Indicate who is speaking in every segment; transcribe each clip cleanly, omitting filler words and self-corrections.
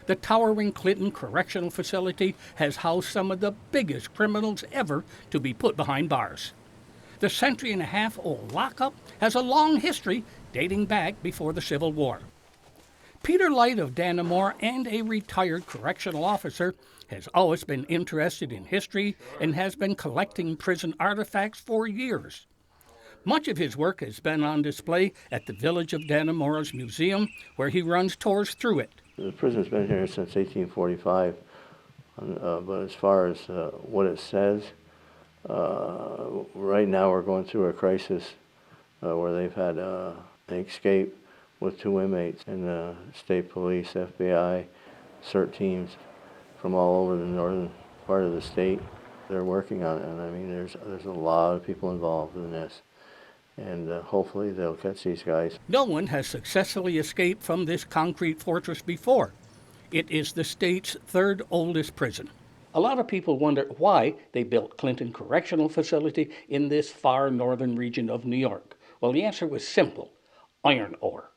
Speaker 1: The towering Clinton Correctional Facility has housed some of the biggest criminals ever to be put behind bars. The century-and-a-half-old lockup has a long history dating back before the Civil War. Peter Light of Dannemora, and a retired correctional officer, has always been interested in history and has been collecting prison artifacts for years. Much of his work has been on display at the Village of Dannemora's museum, where he runs tours through it.
Speaker 2: The prison's been here since 1845, but as far as what it says, right now we're going through a crisis where they've had an escape with 2 inmates, and the state police, FBI, CERT teams from all over the northern part of the state, they're working on it. And I mean, there's a lot of people involved in this, and hopefully they'll catch these guys.
Speaker 1: No one has successfully escaped from this concrete fortress before. It is the state's 3rd oldest prison. A lot of people wonder why they built Clinton Correctional Facility in this far northern region of New York. Well, the answer was simple: iron ore.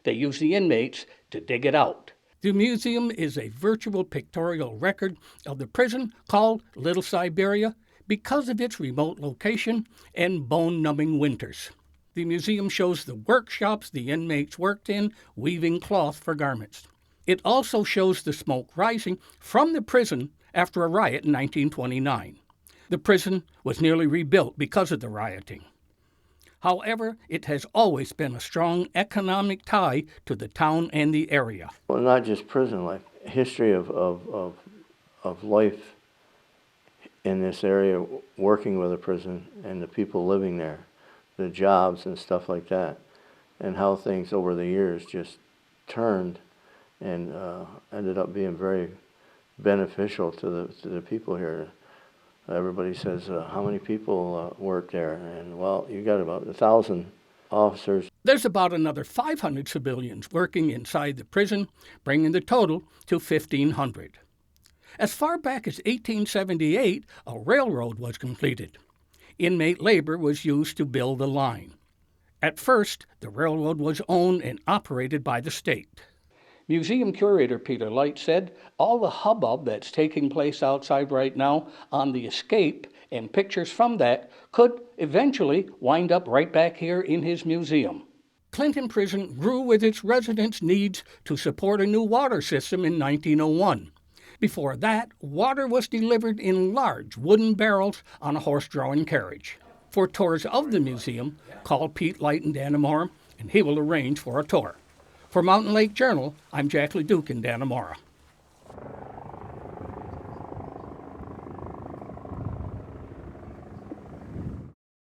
Speaker 1: They used the inmates to dig it out. The museum is a virtual pictorial record of the prison called Little Siberia because of its remote location and bone-numbing winters. The museum shows the workshops the inmates worked in, weaving cloth for garments. It also shows the smoke rising from the prison after a riot in 1929. The prison was nearly rebuilt because of the rioting. However, it has always been a strong economic tie to the town and the area.
Speaker 2: Well, not just prison life, history of life in this area, working with a prison and the people living there, the jobs and stuff like that, and how things over the years just turned and ended up being very beneficial to the people here. Everybody says, how many people work there? And, well, you got about 1,000 officers.
Speaker 1: There's about another 500 civilians working inside the prison, bringing the total to 1,500. As far back as 1878, a railroad was completed. Inmate labor was used to build the line. At first, the railroad was owned and operated by the state. Museum curator Peter Light said all the hubbub that's taking place outside right now on the escape and pictures from that could eventually wind up right back here in his museum. Clinton Prison grew with its residents' needs to support a new water system in 1901. Before that, water was delivered in large wooden barrels on a horse-drawn carriage. For tours of the museum, call Pete Light in Dannemora, and he will arrange for a tour. For Mountain Lake Journal, I'm Jack LaDuke in Dannemora.